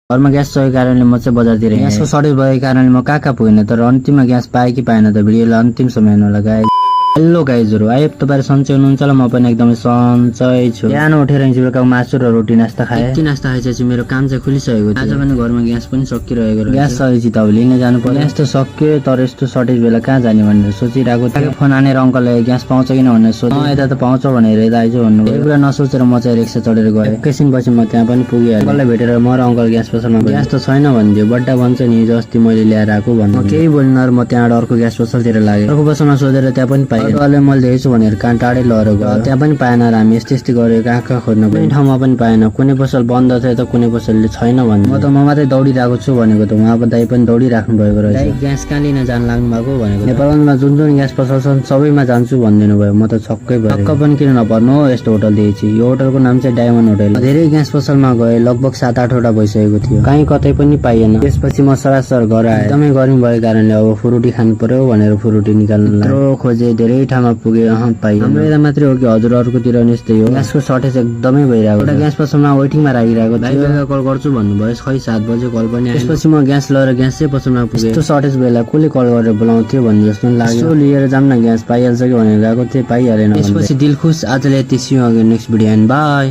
घरमा ग्यास सकेको कारणले म चाहिँ बजारतिर ग्यासको सर्टेज भएको कारणले म कहाँ पुगेन, तर अन्तिममा ग्यास पाएँ कि पाएन त भिडियोलाई अन्तिम समय हेर्नु लगाएँ। हेलो गाइजहरु, आए तपाईहरु सन्चै हुनुहुन्छ ल? म पनि एकदमै सन्चै छु। बिहान उठेर हिजो बेलुका मासु र रोटी नास्ता खाएँ। यति नास्ता खाएपछि मेरो काम चाहिँ खुलिसकेको थियो। आज पनि घरमा ग्यास पनि सकिरहेको रहेछ। ग्यास सकेपछि त अब लिन जानु पर्यो। ग्यास त सक्यो, तर यस्तो सर्टेज बेला कहाँ जाने भनेर सोचिरहेको थिएँ। फोन आनेर अंकलले ग्यास पाउँछ कि भनेर सोधेँ। यता त पाउँछ भनेर यता आइज भन्नु। यो कुरा नसोचेर म चाहिँ रिक्सा चढेर गएँ। एकैछिनपछि म त्यहाँ पनि पुगेँ। अंकललाई भेटेर म र अंकल ग्यास पसलमा गएँ। ग्यास त छैन भनिदियो। बड्डा भन्छ नि हिजो अस्ति मैले ल्याएर आएको भन्नु। केही बोलिन र म त्यहाँबाट अर्को ग्यास पसलतिर लागेँ। अर्को पसलमा सोधेर त्यहाँ पनि पाएँ। मैले दिएछु भनेर कान टाढै लगेर गयो। त्यहाँ पनि पाएन र हामी यस्तै गरेर कहाँ कहाँ खोज्न गयो। कुनै ठाउँमा पनि पाएन। कुनै पसल बन्द थियो त कुनै पसलले छैन भन्नु। म मात्रै दौडिरहेको छु भनेको त उहाँ दाइ पनि दौडिराख्नु भएको रहेछ। ग्यास कहाँ लिन जान लाग्नु भएको भनेको। नेपालमा जुन जुन ग्यास पसल छन् सबैमा जान्छु भनिदिनु भयो। म त छक्कै भएँ। छक्क पनि किन नपर्नु, यस्तो होटल दिएछि। यो होटलको नाम चाहिँ डायमन्ड होटल। धेरै ग्यास पसलमा गए, लगभग 7-8 वटा भइसकेको थियो। कहीँ कतै पनि पाइएन। त्यसपछि म सरासर घर आएँ। एकदमै गर्मी भएको कारणले अब फ्रुटी खानु पर्यो भनेर फ्रुटी निकाल्न लाग्यो। खोजे धेरै ठाउँमा पुगे, पाइएन। हाम्रो यता मात्रै हो कि हजुरहरुकोतिर नि यस्तै हो? ग्यासको सर्टेज एकदमै भइरहेको। एउटा ग्यास पसलमा वेटिङमा राखिरहेको थियो। दाइले कल गर्छु भन्नुभयो। खै 7 बजे कल पनि आयो। त्यसपछि म ग्यास लिएर ग्यासै पसलमा पुगेँ। यस्तो सर्टेज बेला कसले कल गरेर बोलाउँथ्यो भन्ने जस्तो लाग्यो। सो लिएर जाम न ग्यास पाइहाल्छ कि भनेर गएको थिएँ, पाइहालेन। त्यसपछि दिल खुश। आजले यति, see you again next video and by.